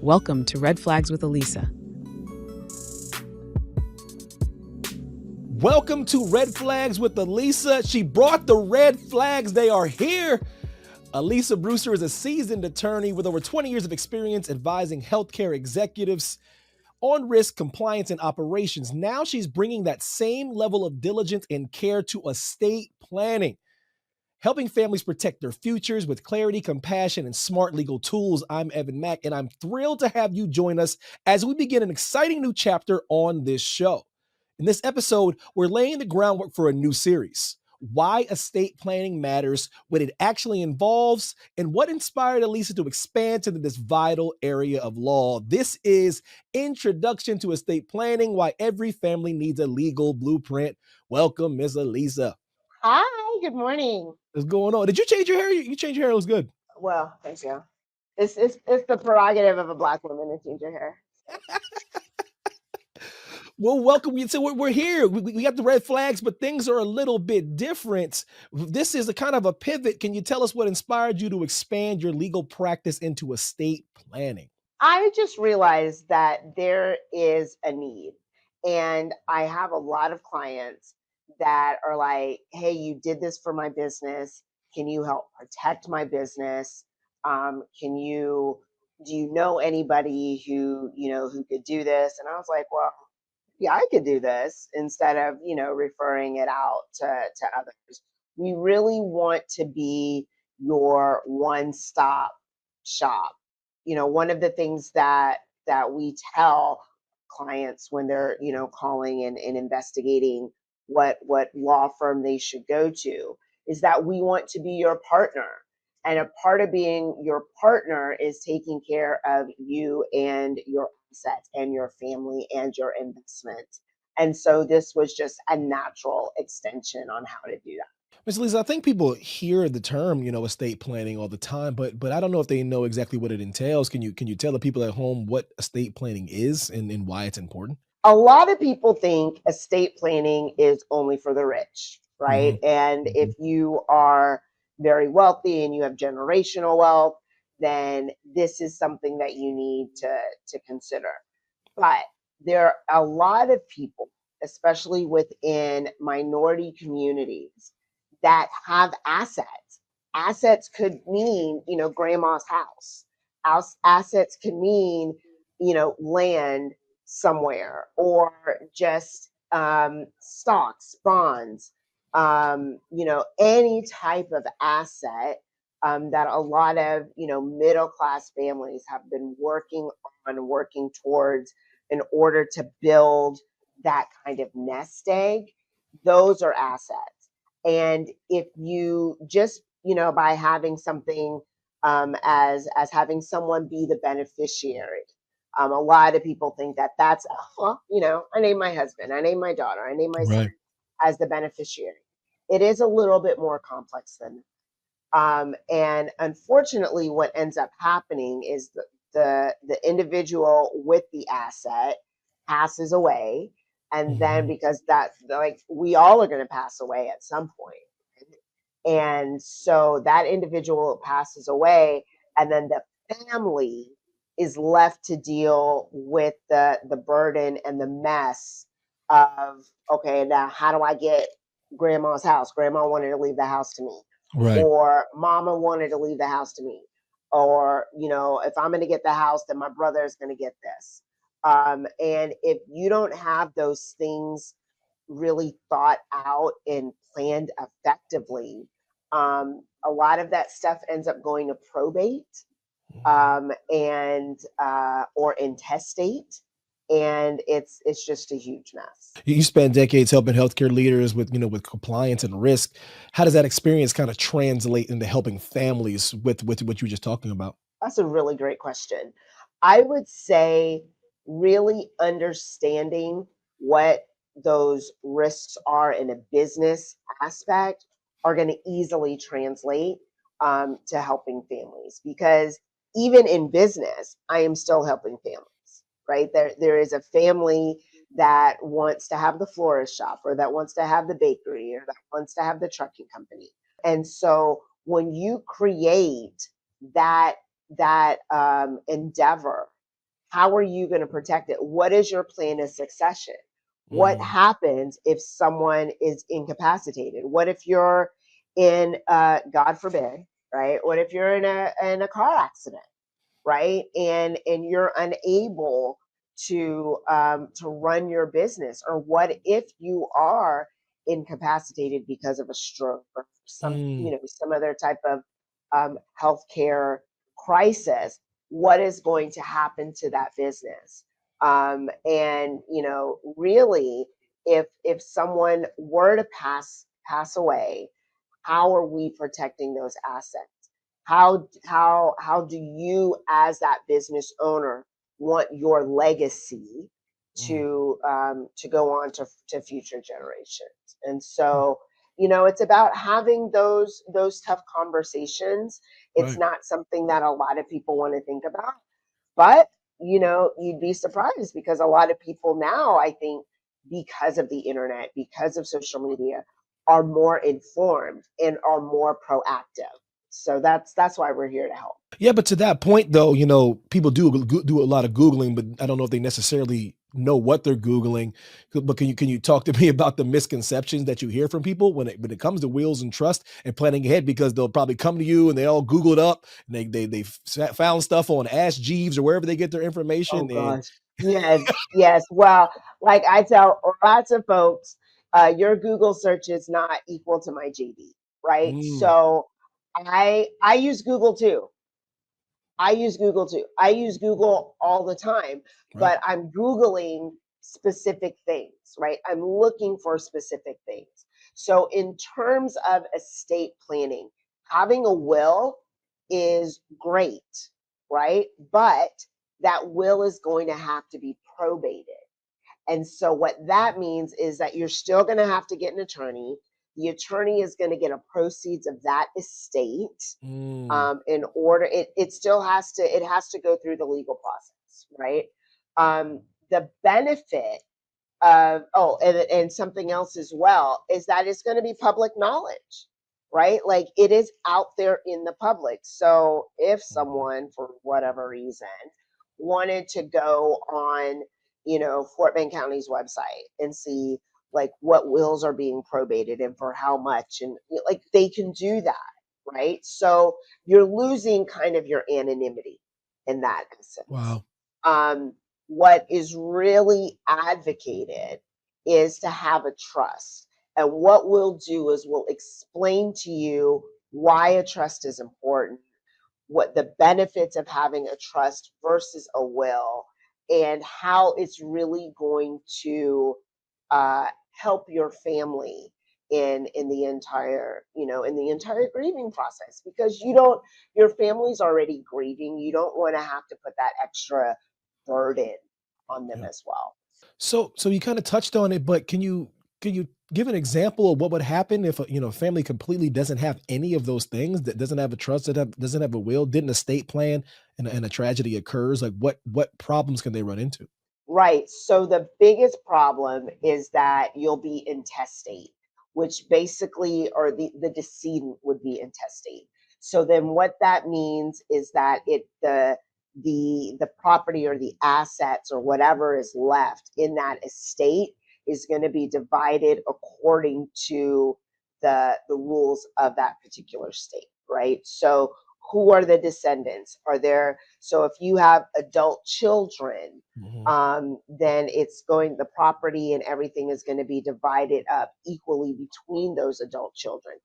Welcome to Red Flags with Elissa. Welcome to Red Flags with Elissa. She brought the red flags. They are here. Elissa Brewster is a seasoned attorney with over 20 years of experience advising healthcare executives on risk, compliance, and operations. Now she's bringing that same level of diligence and care to estate planning, helping families protect their futures with clarity, compassion, and smart legal tools. I'm Evan Mack, and I'm thrilled to have you join us as we begin an exciting new chapter on this show. In this episode, we're laying the groundwork for a new series: why estate planning matters, what it actually involves, and what inspired Elissa to expand to this vital area of law. This is Introduction to Estate Planning: Why Every Family Needs a Legal Blueprint. Welcome, Ms. Elissa. Hi, good morning. What's going on? Did you change your hair? You changed your hair. It looks good. Well, thank you. It's the prerogative of a Black woman to change her hair. Well, welcome you. So we're here. We got the red flags, but things are a little bit different. This is a kind of a pivot. Can you tell us what inspired you to expand your legal practice into estate planning? I just realized that there is a need, and I have a lot of clients that are like, "Hey, you did this for my business. Can you help protect my business? Do you know anybody who could do this?" And I was like, "Well, yeah, I could do this," instead of, referring it out to others. We really want to be your one-stop shop. One of the things that we tell clients when they're, calling and investigating what law firm they should go to is that we want to be your partner. And a part of being your partner is taking care of you and your assets and your family and your investment. And so this was just a natural extension on how to do that. Ms. Lisa, I think people hear the term, estate planning all the time, but I don't know if they know exactly what it entails. Can you tell the people at home what estate planning is and why it's important? A lot of people think estate planning is only for the rich, right? Mm-hmm. And Mm-hmm. if you are very wealthy and you have generational wealth, then this is something that you need to consider. But there are a lot of people, especially within minority communities, that have assets. Assets could mean, grandma's house. Assets can mean, land somewhere, or just stocks, bonds, any type of asset that a lot of, middle class families have been working towards in order to build that kind of nest egg. Those are assets. And if you just, by having something as having someone be the beneficiary, a lot of people think that that's, oh, well, I name my husband, I name my daughter, I name my son Right. as the beneficiary. It is a little bit more complex than that. And unfortunately, what ends up happening is the individual with the asset passes away, and then Mm-hmm. because that's like we all are going to pass away at some point, and so that individual passes away, and then the family is left to deal with the burden and the mess of, okay, now how do I get grandma's house? Grandma wanted to leave the house to me, Right. or mama wanted to leave the house to me, or if I'm going to get the house, then my brother is going to get this. And if you don't have those things really thought out and planned effectively, a lot of that stuff ends up going to probate, and or intestate, and it's just a huge mess. You spent decades helping healthcare leaders with compliance and risk. How does that experience kind of translate into helping families with what you were just talking about? That's a really great question. I would say really understanding what those risks are in a business aspect are going to easily translate to helping families, because even in business, I am still helping families, right? There is a family that wants to have the florist shop, or that wants to have the bakery, or that wants to have the trucking company. And so when you create that endeavor how are you going to protect it? What is your plan of succession? What Mhm. happens if someone is incapacitated? What if you're in, God forbid, right? What if you're in a car accident, right? And you're unable to run your business, or what if you are incapacitated because of a stroke or Mm. some other type of healthcare crisis? What is going to happen to that business? And really, if someone were to pass away, how are we protecting those assets? How do you, as that business owner, want your legacy Mm. to go on to future generations? And so, it's about having those tough conversations. It's Right. not something that a lot of people want to think about, but you'd be surprised, because a lot of people now, I think, because of the internet, because of social media, are more informed and are more proactive. So that's why we're here to help. Yeah, but to that point though, people do a lot of Googling, but I don't know if they necessarily know what they're Googling. But can you talk to me about the misconceptions that you hear from people when it comes to wills and trust and planning ahead? Because they'll probably come to you and they all Googled up and they found stuff on Ask Jeeves or wherever they get their Oh information. And gosh. Yes, yes. Well, like I tell lots of folks, your Google search is not equal to my JD, right? mm, So I use Google too. I use Google too. I use Google all the time, right. but I'm Googling specific things, right? I'm looking for specific things. So, in terms of estate planning, having a will is great, right? But that will is going to have to be probated. And so, what that means is that you're still going to have to get an attorney. The attorney is going to get a proceeds of that estate, Mm, in order. It still has to go through the legal process, right? The benefit of, oh, and something else as well, is that it's going to be public knowledge, right? Like, it is out there in the public. So if mhm. someone, for whatever reason, wanted to go on, Fort Bend County's website and see, like, what wills are being probated and for how much, and like, they can do that, right? So you're losing kind of your anonymity in that instance. Wow. um, what is really advocated is to have a trust. And what we'll do is we'll explain to you why a trust is important, what the benefits of having a trust versus a will, and how it's really going to help your family in the entire grieving process, because your family's already grieving. You don't want to have to put that extra burden on them Yeah. as well. So you kind of touched on it, but can you give an example of what would happen if a family completely doesn't have any of those things, that doesn't have a trust, doesn't have a will, didn't estate plan, and a tragedy occurs? Like what problems can they run into? Right. So the biggest problem is that you'll be intestate, which basically, or the decedent would be intestate. So then what that means is that the property or the assets or whatever is left in that estate is going to be divided according to the rules of that particular state, right? So who are the descendants? So if you have adult children, Mhm. then the property and everything is going to be divided up equally between those adult children.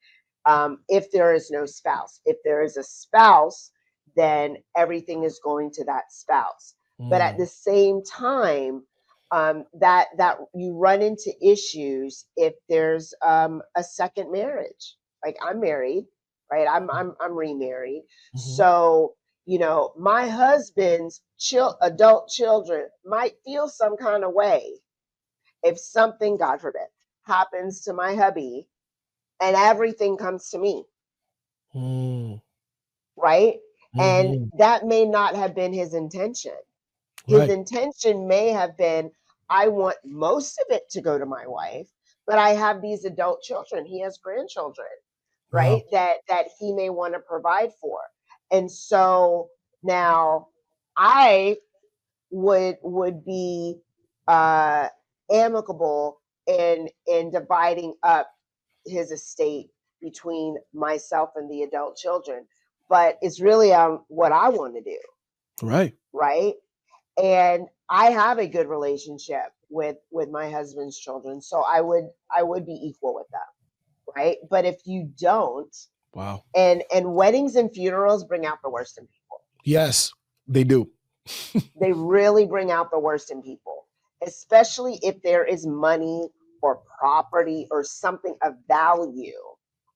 If there is no spouse, if there is a spouse, then everything is going to that spouse. But at the Mm, same time, that you run into issues if there's a second marriage. Like, I'm married, right? I'm remarried, mhm. so my husband's adult children might feel some kind of way if something, God forbid, happens to my hubby and everything comes to me, Mm, right? And mhm. that may not have been his intention. His Right. intention may have been, I want most of it to go to my wife, but I have these adult children. He has grandchildren, right? Wow. That he may want to provide for. And so now I would be amicable in dividing up his estate between myself and the adult children. But it's really what I want to do, Right. right? And I have a good relationship with my husband's children, so I would be equal with them, right? But if you don't, Wow. and weddings and funerals bring out the worst in people. Yes, they do. They really bring out the worst in people, especially if there is money or property or something of value,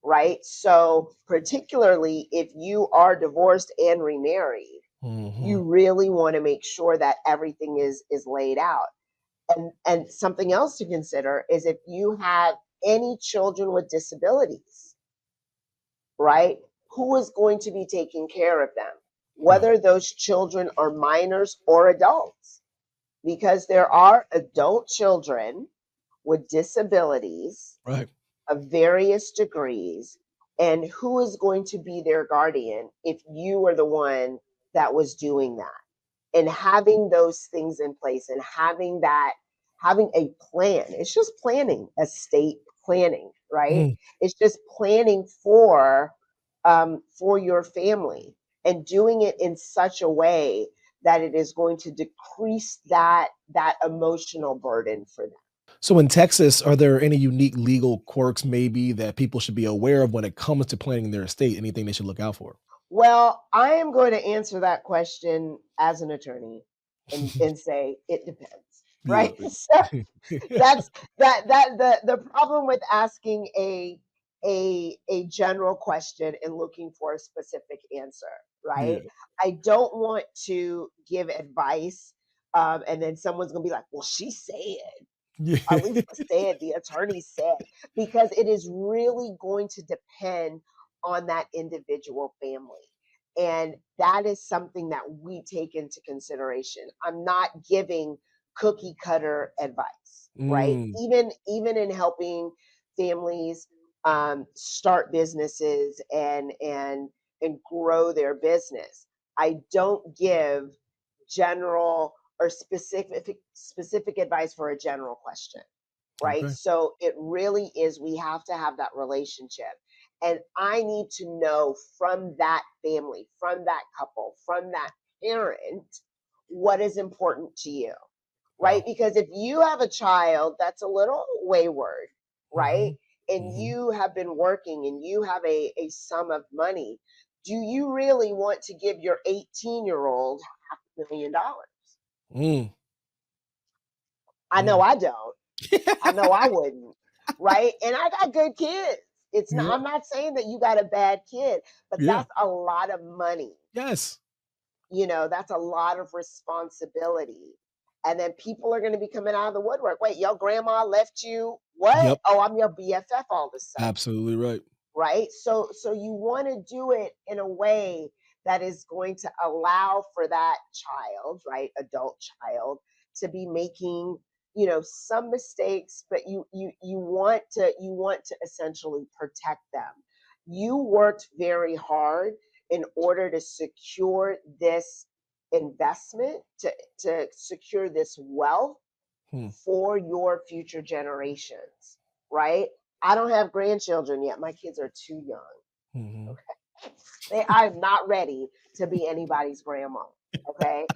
right? So, particularly if you are divorced and remarried, you really want to make sure that everything is laid out. And something else to consider is if you have any children with disabilities, right? Who is going to be taking care of them? Whether those children are minors or adults, because there are adult children with disabilities Right. of various degrees, and who is going to be their guardian if you are the one that was doing that? And having those things in place and having a plan. It's just planning, estate planning, right? Mm. It's just planning for your family and doing it in such a way that it is going to decrease that emotional burden for them. So in Texas, are there any unique legal quirks maybe that people should be aware of when it comes to planning their estate? Anything they should look out for? Well, I am going to answer that question as an attorney and say it depends, Yeah. right? So that's the problem with asking a general question and looking for a specific answer, right? Yeah. I don't want to give advice, and then someone's gonna be like, "Well, she said." Yeah. Elissa said, the attorney said, because it is really going to depend on that individual family. And that is something that we take into consideration. I'm not giving cookie cutter advice, right? Mm. Even in helping families start businesses and grow their business, I don't give general or specific advice for a general question, right? Okay. So it really is, we have to have that relationship, and I need to know from that family, from that couple, from that parent, what is important to you, right? Wow. Because if you have a child that's a little wayward, right, Mhm. and Mhm. you have been working and you have a sum of money, do you really want to give your 18-year-old $500,000? Mm. I know Mm. I don't. I know I wouldn't, right? And I got good kids. It's not, Yeah. I'm not saying that you got a bad kid, but Yeah. that's a lot of money. Yes. That's a lot of responsibility. And then people are going to be coming out of the woodwork. Wait, your grandma left you what? Yep. Oh, I'm your BFF all of a sudden, Absolutely right. right? So you want to do it in a way that is going to allow for that child, right, adult child, to be making some mistakes, but you want to essentially protect them. You worked very hard in order to secure this investment, to secure this wealth Hmm. for your future generations, right? I don't have grandchildren yet. My kids are too young. Mhm. I'm not ready to be anybody's grandma. Okay.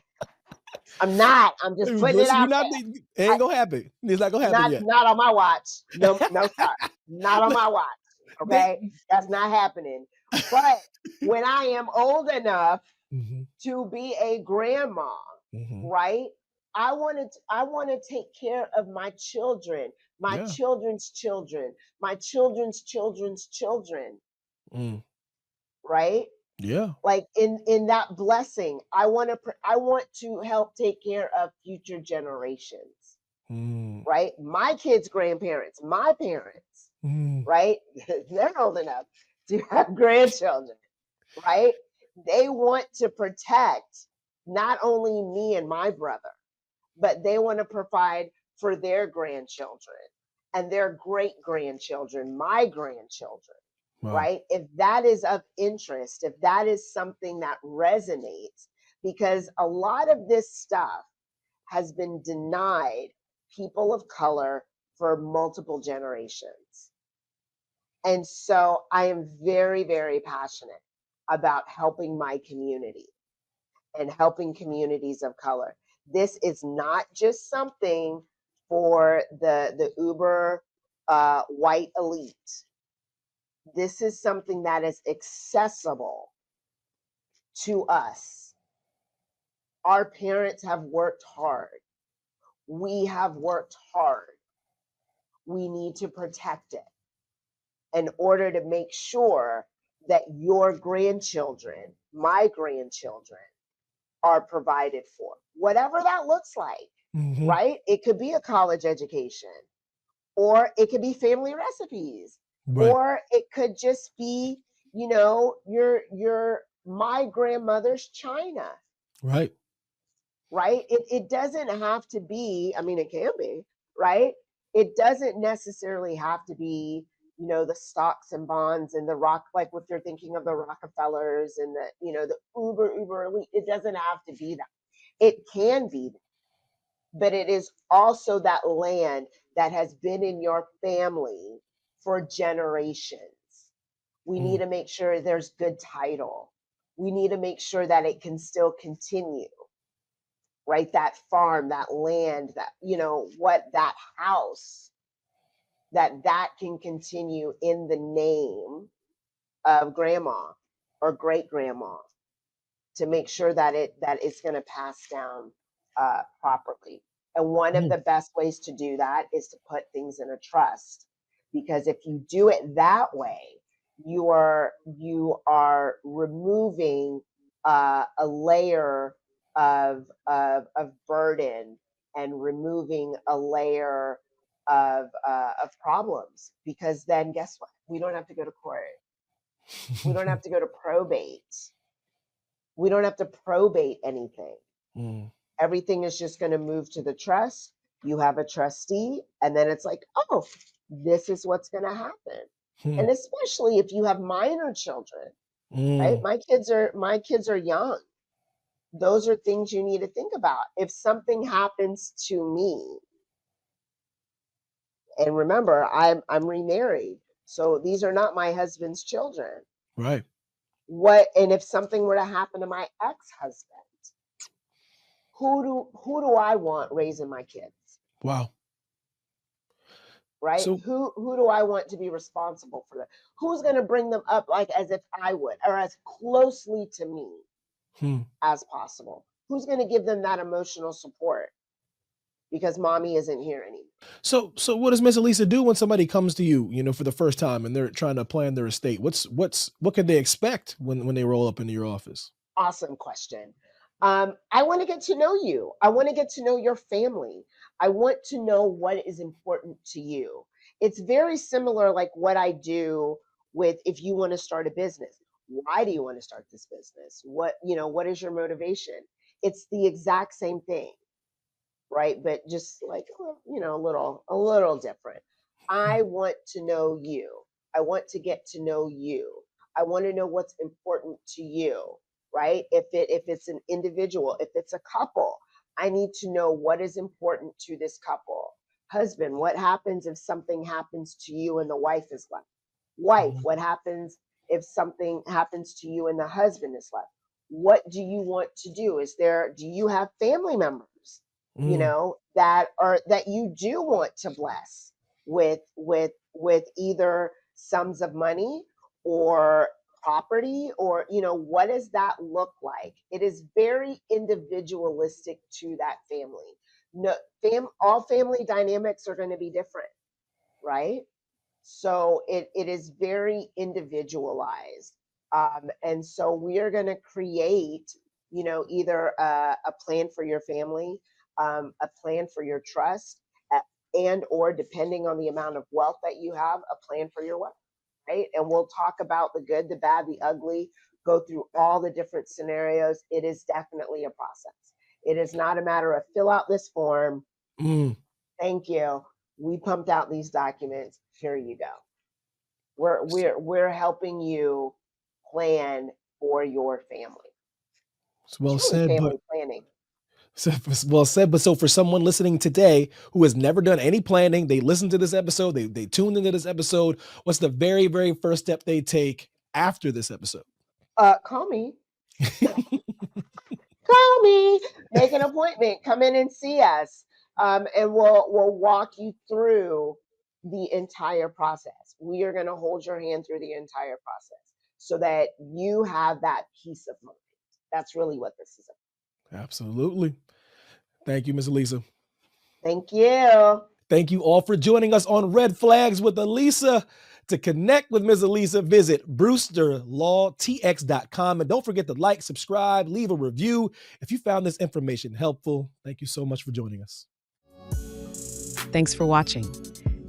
I'm not. I'm just putting it Listen, you're out not. there. It I, ain't gonna happen. It's not gonna happen not yet. not on my watch. No, no, sir. Not on But my watch. they. Okay. That's not happening. But when I am old enough Mhm. to be a grandma, Mhm. right? I want to take care of my children, my Yeah. children's children, my children's children's children, Mm. right? Yeah. Like in that blessing, I want to help take care of future generations, Mm. right? My kids' grandparents, my parents, Mm. right? They're old enough to have grandchildren, right? They want to protect not only me and my brother, but they want to provide for their grandchildren and their great grandchildren, my grandchildren, Wow. right? If that is of interest, if that is something that resonates, because a lot of this stuff has been denied people of color for multiple generations. And so I am very, very passionate about helping my community and helping communities of color. This is not just something for the uber white elite. This is something that is accessible to us. Our parents have worked hard. We have worked hard. We need to protect it in order to make sure that your grandchildren, my grandchildren, are provided for, whatever that looks like, Mm-hmm. right? It could be a college education, or it could be family recipes, Right. or it could just be, you know, your my grandmother's china, Right. right? It doesn't have to be, I mean, it can be, right? It doesn't necessarily have to be, you know, the stocks and bonds and the rock, like what you're thinking of the Rockefellers and the, you know, the uber elite. It doesn't have to be that. It can be that, but it is also that land that has been in your family for generations. We need to make sure there's good title. We need to make sure that it can still continue, right? That farm, that land, that, you know, what, that house, that can continue in the name of grandma or great grandma, to make sure that it's going to pass down properly. And one of the best ways to do that is to put things in a trust, because if you do it that way, you are removing a layer of burden, and removing a layer of problems, because then guess what? We don't have to go to court. We don't have to go to probate. We don't have to probate anything. Mm. Everything is just going to move to the trust. You have a trustee, and then it's like, oh, this is what's going to happen. And especially if you have minor children, right? My kids are young. Those are things you need to think about. If something happens to me, and remember, I'm remarried, so these are not my husband's children. Right. What, and if something were to happen to my ex-husband, who do I want raising my kids? Wow. Right? So Who do I want to be responsible for that? Who's going to bring them up like as if I would, or as closely to me as possible? Who's going to give them that emotional support? Because mommy isn't here anymore. so what does Miss Elissa do when somebody comes to you, you know, for the first time and they're trying to plan their estate? What can they expect when they roll up into your office? Awesome question. I want to get to know you. I want to get to know your family. I want to know what is important to you. It's very similar, like what I do with, if you want to start a business. Why do you want to start this business? What, you know, what is your motivation? It's the exact same thing, right? But just like, you know, a little different. I want to know you. I want to get to know you. I want to know what's important to you, right? If it's an individual, if it's a couple, I need to know what is important to this couple. Husband, what happens if something happens to you and the wife is left? Wife, what happens if something happens to you and the husband is left? What do you want to do? Do you have family members, you know, that you do want to bless with either sums of money or property, or, you know, what does that look like? It is very individualistic to that family. No, all family dynamics are going to be different, right? So it is very individualized. And so we are going to create, you know, either a plan for your family, a plan for your trust, and or depending on the amount of wealth that you have, a plan for your wealth, right? And we'll talk about the good, the bad, the ugly, go through all the different scenarios. It is definitely a process. It is not a matter of fill out this form. Thank you. We pumped out these documents. Here you go. We're helping you plan for your family. It's well Truly said, but family planning. So, well said. But so for someone listening today who has never done any planning, they listen to this episode, they tuned into this episode. What's the very, very first step they take after this episode? Call me. Call me. Make an appointment. Come in and see us, and we'll walk you through the entire process. We are going to hold your hand through the entire process so that you have that peace of mind. That's really what this is about. Absolutely. Thank you, Ms. Elissa. Thank you. Thank you all for joining us on Red Flags with Elissa. To connect with Ms. Elissa, visit brewsterlawtx.com. And don't forget to like, subscribe, leave a review if you found this information helpful. Thank you so much for joining us. Thanks for watching.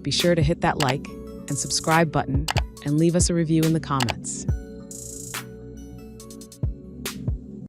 Be sure to hit that like and subscribe button and leave us a review in the comments.